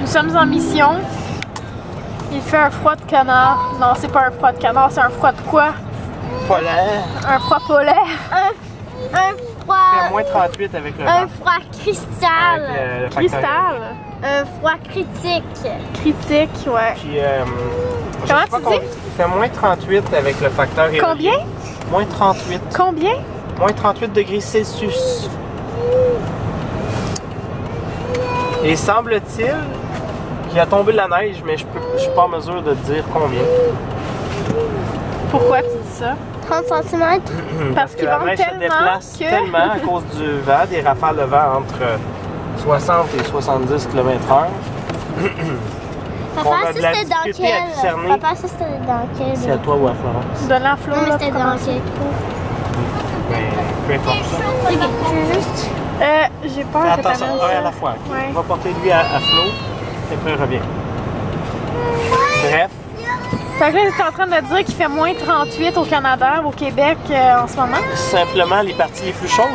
Nous sommes en mission. Il fait un froid de canard. Non, c'est pas un froid de canard, c'est un froid de quoi? Polaire. Un froid polaire. Un froid. Il fait moins 38 avec le vent. Un froid cristal. Avec, le Cristal. Un froid critique. Critique, ouais. Puis, je Comment sais pas tu dis? Il fait moins 38 avec le facteur éolien. Combien? Moins 38. Combien? Moins 38 degrés Celsius. Et semble-t-il qu'il a tombé de la neige, mais je suis pas en mesure de te dire combien. Pourquoi tu dis ça? 30 cm. Parce que qu'il la vente neige se tellement déplace que... tellement à cause du vent, des rafales de vent entre 60 et 70 km/h. Papa, On a ça de la c'était dans difficulté à discerner. quel? Papa, ça c'était dans quel? C'est à toi ou à Florence? De l'enflot, Non, mais là, c'était comment dans ça? quel trou? Ben, peu importe ça. Ok, je veux juste. J'ai peur Fais que ta attention, un à la fois. Ok? Ouais. On va porter lui à flot et puis il revient. Bref, Fait que là, tu es en train de dire qu'il fait moins 38 au Canada, au Québec en ce moment? simplement les parties les plus chaudes.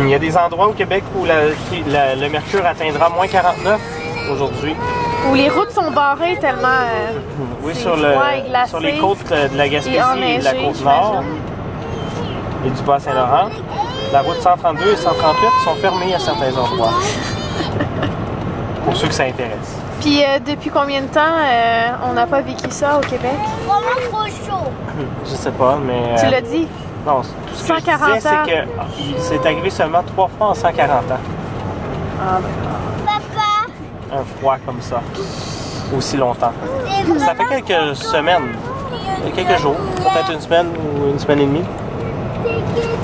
Il y a des endroits au Québec où le mercure atteindra moins 49 aujourd'hui. Où les routes sont barrées tellement... Oui, c'est sur, froid et glacé sur les côtes de la Gaspésie et de la enneigé, Côte-Nord et du Bas-Saint-Laurent. La route 132 et 138 sont fermées à certains endroits. Pour ceux que ça intéresse. Puis depuis combien de temps on n'a pas vécu ça au Québec? Vraiment trop chaud. Je sais pas, mais... Tu l'as dit? Non, tout ce que 140 je disais, ans. c'est que c'est arrivé seulement 3 fois en 140 ans. Ah, ben. Papa, Un froid comme ça. Aussi longtemps. c'est Ça fait quelques semaines, quelques jours, peut-être une semaine ou une semaine et demie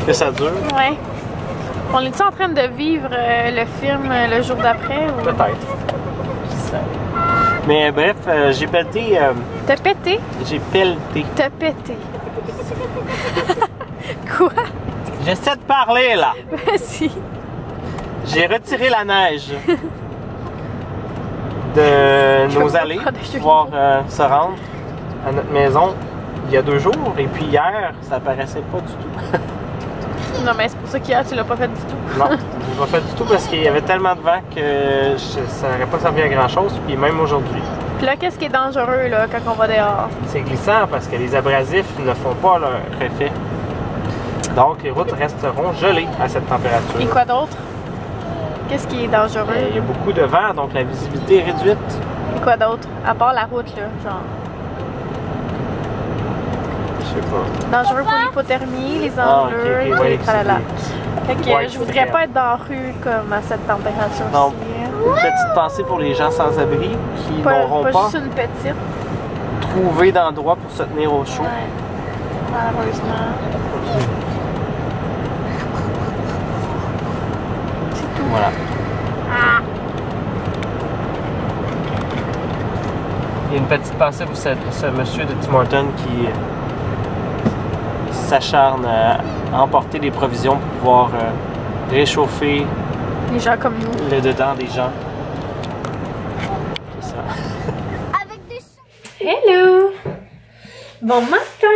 que ça dure. Ouais. On est-tu en train de vivre le film le jour d'après? Ou... Peut-être. Mais bref, j'ai pelleté. T'as pété? J'ai pelleté. T'as pété. Quoi? J'essaie de parler là. Vas-y. J'ai retiré la neige de nos allées pour pouvoir se rendre à notre maison il y a 2 jours. Et puis hier, ça paraissait pas du tout. Non, mais c'est pour ça qu'hier, tu l'as pas fait du tout. Non, je l'ai pas fait du tout parce qu'il y avait tellement de vent que ça n'aurait pas servi à grand chose. Puis même aujourd'hui. Puis là, qu'est-ce qui est dangereux là, quand on va dehors? C'est glissant parce que les abrasifs ne font pas leur effet. Donc les routes resteront gelées à cette température. Et quoi d'autre? Qu'est-ce qui est dangereux? Il y a beaucoup de vent, donc la visibilité est réduite. Et quoi d'autre? À part la route, là, genre. Je sais pas. Dangereux pour l'hypothermie, les Ah, enleux, ok, et ouais, tout, tralala. Fait que Ouais, je voudrais pas être dans la rue comme à cette température-ci. Non. hein. Une petite pensée pour les gens sans abri qui Pas, n'auront pas pas juste une petite. trouvé d'endroit pour se tenir au chaud. Ouais. Malheureusement. Voilà. Il y a une petite pensée pour ce monsieur de Tim Hortons qui s'acharne à emporter des provisions pour pouvoir réchauffer Les gens comme nous. le dedans des gens. C'est ça. avec des Hello! Bon matin!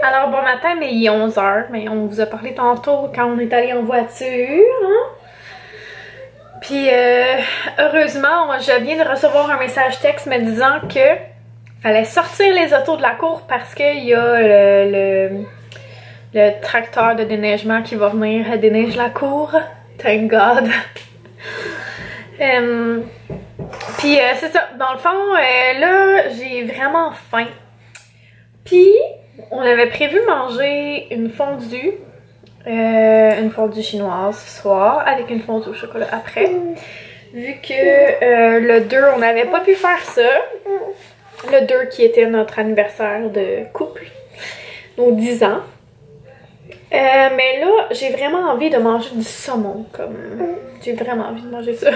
Alors, bon matin, mais il est 11h, mais on vous a parlé tantôt quand on est allé en voiture, hein? Puis, heureusement, je viens de recevoir un message texte me disant que fallait sortir les autos de la cour parce qu'il y a le tracteur de déneigement qui va venir déneiger la cour. Thank God! Puis, c'est ça. Dans le fond, là, j'ai vraiment faim. Puis, on avait prévu manger une fondue chinoise ce soir, avec une fondue au chocolat après. Vu que le 2, on n'avait pas pu faire ça. Le 2 qui était notre anniversaire de couple, nos 10 ans. Mais là, j'ai vraiment envie de manger du saumon, comme... J'ai vraiment envie de manger ça.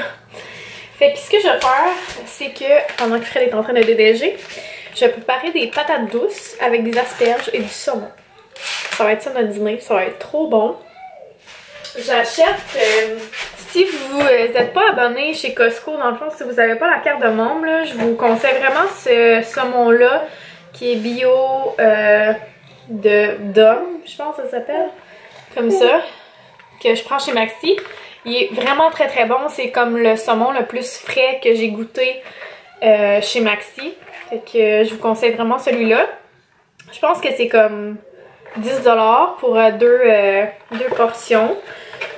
Fait que ce que je vais faire, c'est que, pendant que Fred est en train de déneiger, je vais préparer des patates douces avec des asperges et du saumon. Ça va être ça notre dîner, ça va être trop bon. J'achète, si vous n'êtes pas abonné chez Costco, dans le fond, si vous n'avez pas la carte de membre, là, je vous conseille vraiment ce saumon-là, qui est bio d'homme, je pense que ça s'appelle, comme ça, que je prends chez Maxi. Il est vraiment très très bon. C'est comme le saumon le plus frais que j'ai goûté chez Maxi. Fait que je vous conseille vraiment celui-là. Je pense que c'est comme 10$ pour deux portions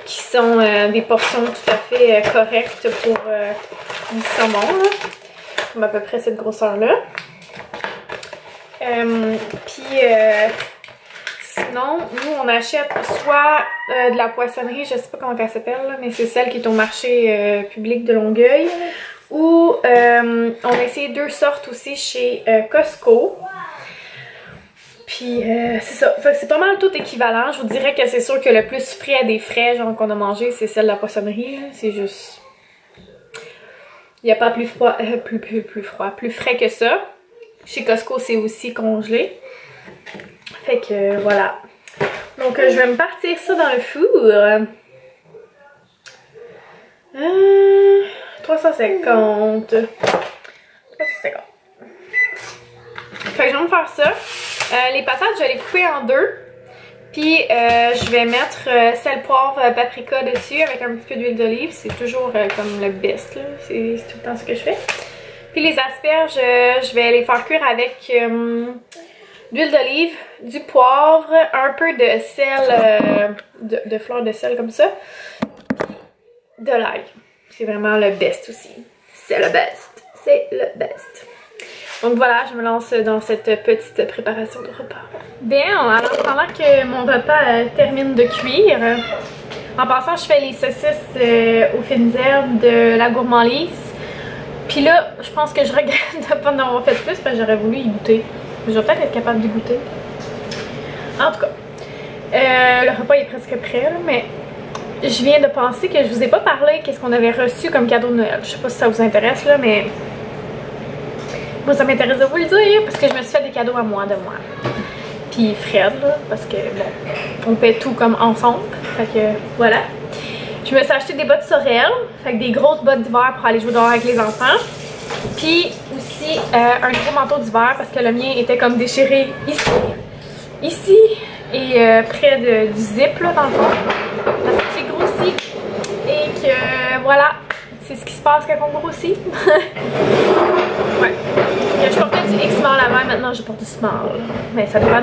qui sont des portions tout à fait correctes pour du saumon, là. Comme à peu près cette grosseur-là. Sinon, nous on achète soit de la poissonnerie, je sais pas comment elle s'appelle, mais c'est celle qui est au marché public de Longueuil. Ou on a essayé 2 sortes aussi chez Costco. Puis c'est ça, c'est pas mal tout équivalent. Je vous dirais que c'est sûr que le plus frais des frais genre qu'on a mangé, c'est celle de la poissonnerie. C'est juste... Il n'y a pas plus froid, plus frais que ça. Chez Costco, c'est aussi congelé. Fait que voilà. Donc je vais me partir ça dans le four. 350. Fait que je vais me faire ça. Les patates, je vais les couper en 2. Puis je vais mettre sel, poivre, paprika dessus avec un petit peu d'huile d'olive. C'est toujours comme le best, là. C'est tout le temps ce que je fais. Puis les asperges, je vais les faire cuire avec d'huile d'olive, du poivre, un peu de sel, de fleurs de sel comme ça. De l'ail. C'est vraiment le best aussi. C'est le best. C'est le best. Donc voilà, je me lance dans cette petite préparation de repas. Bien, alors pendant que mon repas termine de cuire, en passant, je fais les saucisses aux fines herbes de la gourmandise. Puis là, je pense que je regrette de pas en avoir fait plus parce que j'aurais voulu y goûter. Je vais peut-être être capable d'y goûter. En tout cas, le repas est presque prêt, là, mais je viens de penser que je vous ai pas parlé qu'est-ce qu'on avait reçu comme cadeau de Noël. Je sais pas si ça vous intéresse, là, mais moi, ça m'intéresse de vous le dire parce que je me suis fait des cadeaux à moi de moi. Puis Fred, là, parce que bon, on paie tout comme ensemble. Fait que voilà. Je me suis acheté des bottes Sorel, fait que des grosses bottes d'hiver pour aller jouer dehors avec les enfants. Puis aussi un gros manteau d'hiver parce que le mien était comme déchiré ici et près du zip là dans le fond. Parce que j'ai grossi et que voilà, c'est ce qui se passe quand on grossit. Ouais. Je portais du X-Small avant, maintenant je porte du Small. Mais ça dépend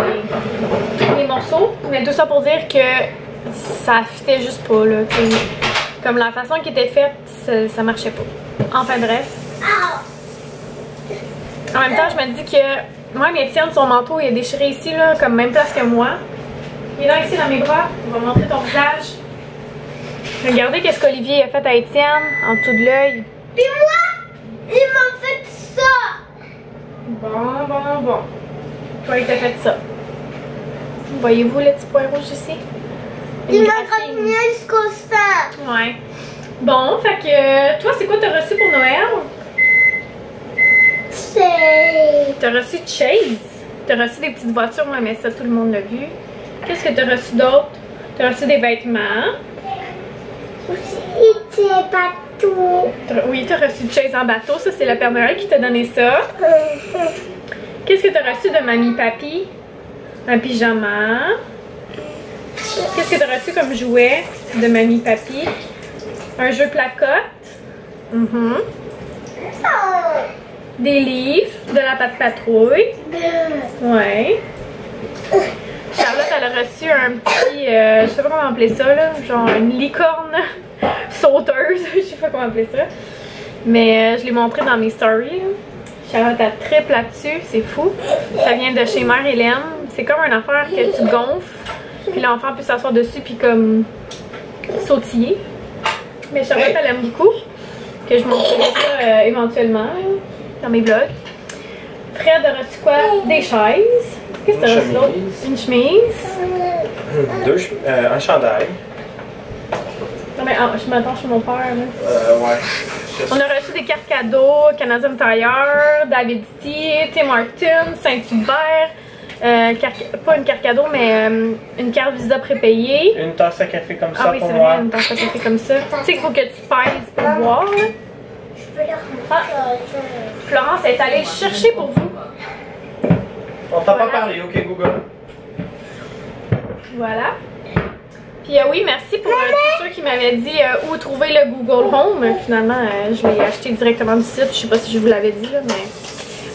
des morceaux. Mais tout ça pour dire que ça fitait juste pas là, t'sais. Comme la façon qui était faite, ça marchait pas. Enfin bref. En même temps, je me dis que moi, Étienne, son manteau, il est déchiré ici, là, comme même place que moi. Il est là ici dans mes bras. On va montrer ton visage. Regardez qu'est-ce qu'Olivier a fait à Étienne, en dessous de l'œil. Puis moi, il m'a fait ça. Bon. Toi, il t'a fait ça. Voyez-vous le petit point rouge ici? Il m'a continué jusqu'au sein. Ouais. Bon, fait que toi, c'est quoi t'as reçu pour Noël? T'as reçu Chase. T'as reçu des petites voitures, ouais, mais ça, tout le monde l'a vu. Qu'est-ce que t'as reçu d'autre? T'as reçu des vêtements. Aussi, des bateaux. Oui, t'as reçu Chase en bateau. Ça, c'est le Père Noël qui t'a donné ça. Qu'est-ce que t'as reçu de Mamie Papi? Un pyjama. Qu'est-ce que t'as reçu comme jouet de Mamie Papi? Un jeu placotte. Des livres, de la Patte Patrouille. Ouais. Charlotte, elle a reçu un petit, je sais pas comment appeler ça là, genre une licorne sauteuse, je sais pas comment appeler ça. Mais je l'ai montré dans mes stories. Charlotte a triple là-dessus, c'est fou. Ça vient de chez Mère Hélène. C'est comme une affaire que tu gonfles, puis l'enfant peut s'asseoir dessus puis comme sautiller. Mais Charlotte, elle aime beaucoup. Que je montrerai ça éventuellement dans mes vlogs. Fred a reçu quoi? Des chaises. Qu'est-ce que t'as reçu d'autre? Une chemise. Un chandail. Non mais je m'attends chez mon père là. Ouais. On a reçu des cartes cadeaux, Canadian Tire, David T, Tim Hortons, Saint-Hubert. Pas une carte cadeau, mais une carte Visa prépayée. Une tasse à café comme ça ah oui, pour c'est moi. vrai, une tasse à café comme ça. Tu sais qu'il faut que tu pèses pour boire. Là. Ah. Florence est allée le chercher pour vous. On t'a pas parlé, ok Google. Voilà. Puis oui, merci pour tous ceux qui m'avaient dit où trouver le Google Home. Finalement, je l'ai acheté directement du site. Je sais pas si je vous l'avais dit, là, mais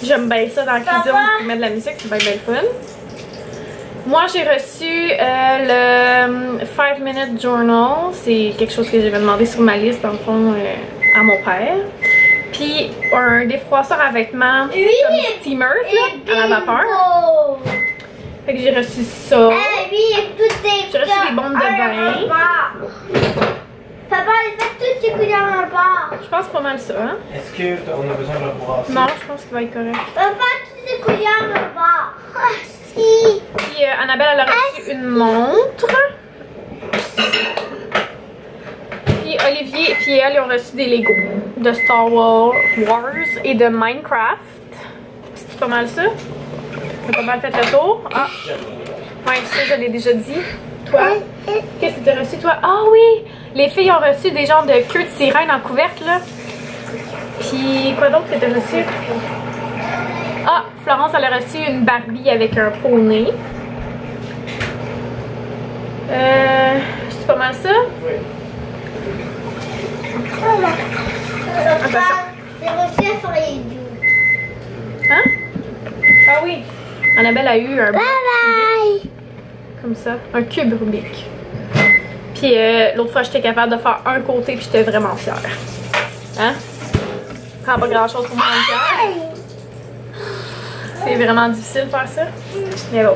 j'aime bien ça dans la cuisine pour mettre de la musique. C'est bien le fun. Moi, j'ai reçu le 5 Minute Journal. C'est quelque chose que j'avais demandé sur ma liste, dans le fond, à mon père. Puis un défroisseur à vêtements comme steamer, là, à la vapeur. Fait que j'ai reçu ça. J'ai reçu des bombes de bain. Papa, il fait toutes tes couleurs en bas. Je pense pas mal ça, hein? Est-ce qu'on a besoin de le brasser? Non, je pense qu'il va être correct. Papa, toutes tes couleurs en bas. Ah, si. Puis Annabelle, elle a reçu une montre. Puis Olivier et puis elle, ils ont reçu des Lego de Star Wars et de Minecraft. C'est pas mal ça? T'as pas mal fait le tour? Ah! Ouais, ça, je l'ai déjà dit. Toi? Qu'est-ce que t'as reçu, toi? Ah oui! Les filles ont reçu des genres de queues de sirène en couvercle, là. Puis, quoi d'autre que t'as reçu? Ah! Florence, elle a reçu une Barbie avec un poney. C'est pas mal ça? Oui. Attention. J'ai reçu un soleil doux. Hein? Ah oui! Annabelle a eu un Bye bye. comme ça, un cube Rubik. Puis l'autre fois, j'étais capable de faire un côté puis j'étais vraiment fière. Hein? Prends pas grand chose pour me rendre fière. C'est vraiment difficile de faire ça. Mais bon.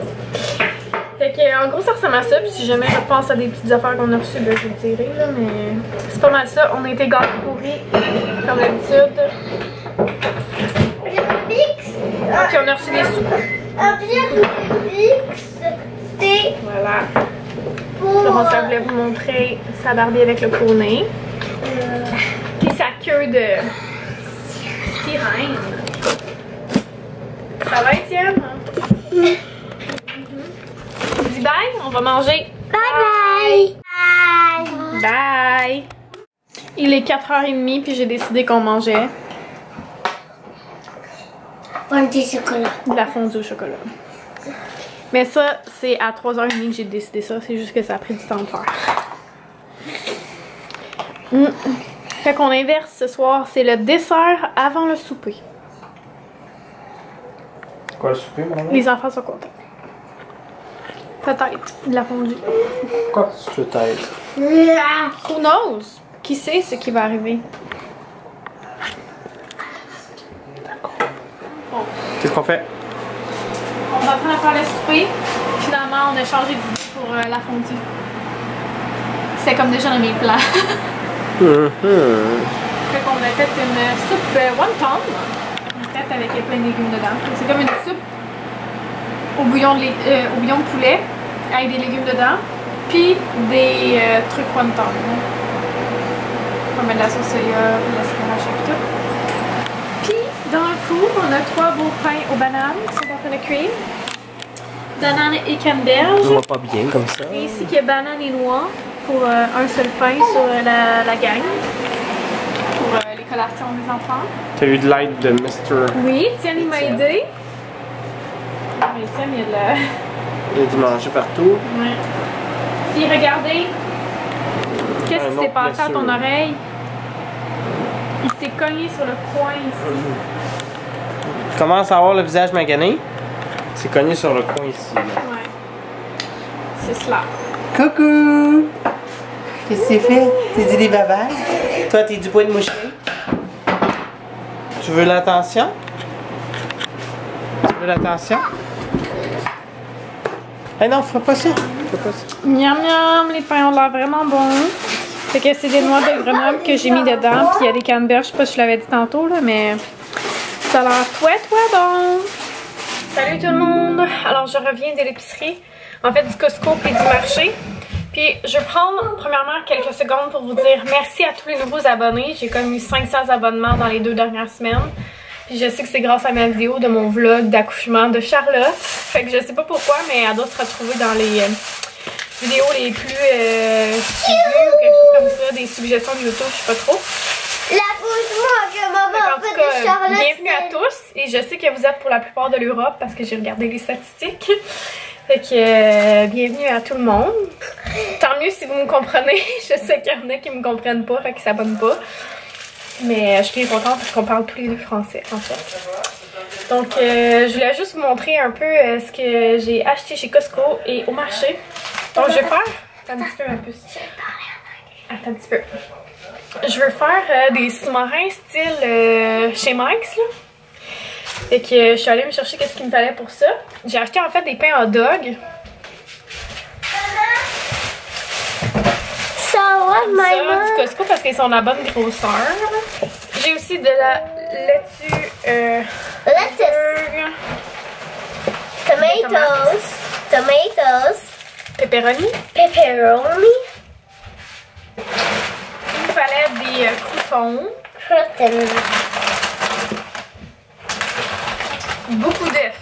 Fait que, en gros, ça ressemble à ça. Puis si jamais je pense à des petites affaires qu'on a reçues, ben, je vous le dirai, là. Mais c'est pas mal ça. On a été gâtés pourris, comme d'habitude. Puis on a reçu des soupes. C'est Voilà. pour... Florence, elle voulait vous montrer sa Barbie avec le poney. Puis sa queue de sirène. Ça va, Étienne? Dis bye, on va manger. Bye bye. Bye! Il est 4h30 puis j'ai décidé qu'on mangeait Fondue chocolat. de la fondue au chocolat. Mais ça, c'est à 3h30 que j'ai décidé ça. C'est juste que ça a pris du temps de faire. Fait qu'on inverse ce soir. C'est le dessert avant le souper. Quoi, le souper, maman? Les enfants sont contents. Peut-être de la fondue. Quoi? Peut-être. Who knows? Qui sait ce qui va arriver? D'accord. Qu'est-ce qu'on fait? On va en train de faire le souper. Finalement, on a changé d'idée pour la fondue. C'est comme déjà dans mes plans. Fait qu'on a fait une soupe wonton. On a fait avec plein de légumes dedans. C'est comme une soupe au bouillon de poulet avec des légumes dedans. Puis des trucs wonton. On met de la sauce soya, de la scarache et tout. Puis dans le four, on a 3 beaux pains aux bananes qui sont en train de cuire. Bananes et canneberge. On va pas bien comme ça. Et ici, il y a banane et noix pour un seul pain sur la gang. Pour les collations des enfants. T'as eu de l'aide de Mr. Oui, Tiens, il m'a aidé. Mais Tiens, il y a de la... Il y a du manger partout. Ouais. Puis regardez, qu'est-ce qui s'est passé à ton oreille? Il s'est cogné sur le coin ici. Commence à avoir le visage magané. C'est cogné sur le coin ici. Là. Ouais. C'est cela. Coucou! Qu'est-ce que c'est fait? T'es dit des babayes? Toi, t'es du poil de moucherie? Tu veux l'attention? Tu veux l'attention? Eh non, fais pas ça. Fais pas ça. Miam miam, les pains ont l'air vraiment bons. Fait que c'est des noix de Grenoble que j'ai mis dedans. Puis il y a des canneberges, je sais pas si je l'avais dit tantôt là, mais ça a l'air bon. Salut tout le monde! Alors je reviens de l'épicerie, en fait du Costco et du marché. Puis je vais prendre premièrement quelques secondes pour vous dire merci à tous les nouveaux abonnés. J'ai comme eu 500 abonnements dans les 2 dernières semaines. Puis je sais que c'est grâce à ma vidéo de mon vlog d'accouchement de Charlotte. Fait que je sais pas pourquoi, mais elle doit se retrouver dans les vidéos les plus vues ou quelque chose comme ça, des suggestions de YouTube, je sais pas trop. L'accouchement que maman En a tout fait cas, de Charlotte. bienvenue à tous et je sais que vous êtes pour la plupart de l'Europe parce que j'ai regardé les statistiques. Fait que bienvenue à tout le monde. Tant mieux si vous me comprenez. Je sais qu'il y en a qui me comprennent pas, fait qu'ils s'abonnent pas. Mais je suis bien contente parce qu'on parle tous les deux français en fait. Donc je voulais juste vous montrer un peu ce que j'ai acheté chez Costco et au marché. Donc je vais faire... Attends un petit peu ma puce. Attends un petit peu. Je veux faire des sous-marins style chez Mike's là. Fait que je suis allée me chercher qu'est-ce qu'il me fallait pour ça. J'ai acheté en fait des pains hot dog. Ça, du Costco parce qu'ils sont de la bonne grosseur. J'ai aussi de la laitue. Lettuce. Tomatoes. Tomatoes. Pepperoni. Pepperoni. Il me fallait des croutons. Croutons. Beaucoup d'œufs.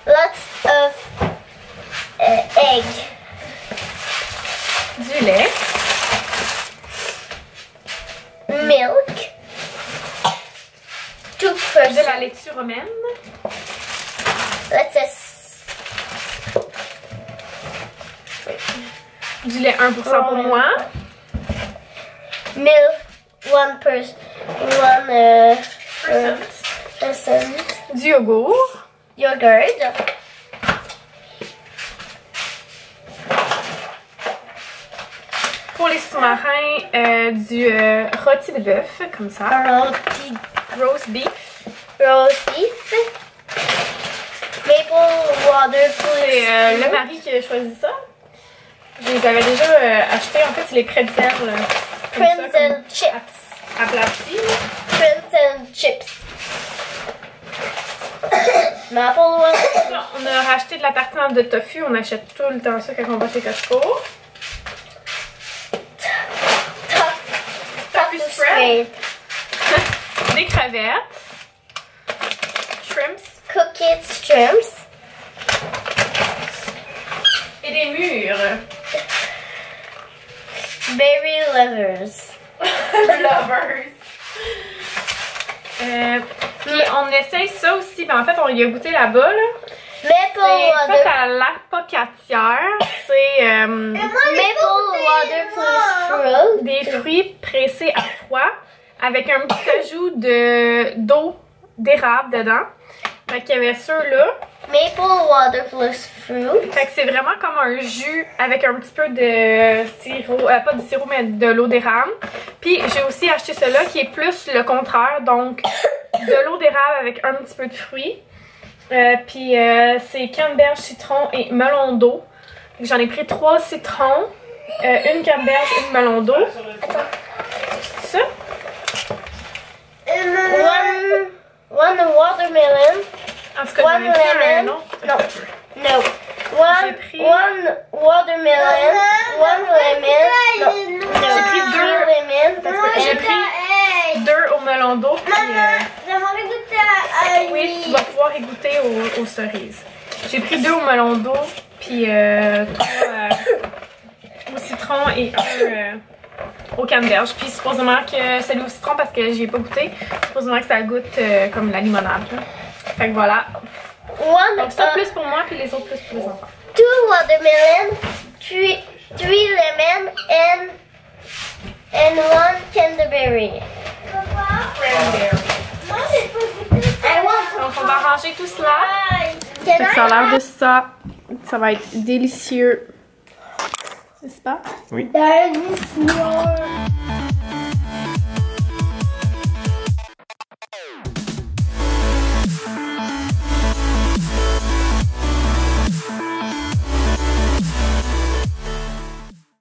Lots of egg. Du lait. Milk. De la laitue romaine. Lettuce. Du lait 1% pour moi. Milk. One person. Du yogourt. Yogurt. Pour les sous-marins, du rôti de bœuf, comme ça. Roast beef. Roast beef. Maple water. C'est le mari qui a choisi ça. Je les avais déjà achetés. En fait, c'est les pretzels. Prince and chips. Aplatis. Prince and chips. Maple water. On a racheté de la tartine de tofu. On achète tout le temps ça quand on va chez Costco. Tofu spread. Des crevettes. Shrimps. Cooked shrimps. Et des mûres. Berry lovers. Lovers. Puis on essaye ça aussi. Ben en fait, on y a goûté là-bas. Là. Maple C'est fait water. à l'apocatière. C'est Maple water plus fruit. des fruits pressés à froid avec un petit ajout d'eau d'érable dedans. Fait qu'il y avait ceux-là. Maple water plus fruit. Fait que c'est vraiment comme un jus avec un petit peu de sirop, pas de sirop mais de l'eau d'érable. Puis j'ai aussi acheté celui-là qui est plus le contraire, donc de l'eau d'érable avec un petit peu de fruits. Puis c'est canneberge, citron et melon d'eau. J'en ai pris 3 citrons, une canneberge, une melon d'eau. C'est ça? One watermelon. En tout cas, j'en ai pris un autre. No. pris- One watermelon. One lemon. No. J'ai pris 2 lemon. Parce que J'ai pris 2 au melon d'eau. Puis j'aimerais goûter à oui, tu vas pouvoir y goûter aux cerises. J'ai pris 2 au melon d'eau, puis 3 au citron et 1 au canneberge. Puis supposément que celui au citron, parce que j'y ai pas goûté, supposément que ça goûte comme la limonade. Là. Fait que voilà. Donc ça plus pour moi, puis les autres plus pour les enfants. 2 watermelon, 3 lemon, and 1 canterbury. Donc on va ranger tout cela. Can Ça a l'air de ça. Ça va être délicieux. N'est-ce pas? Oui. Dinosaur.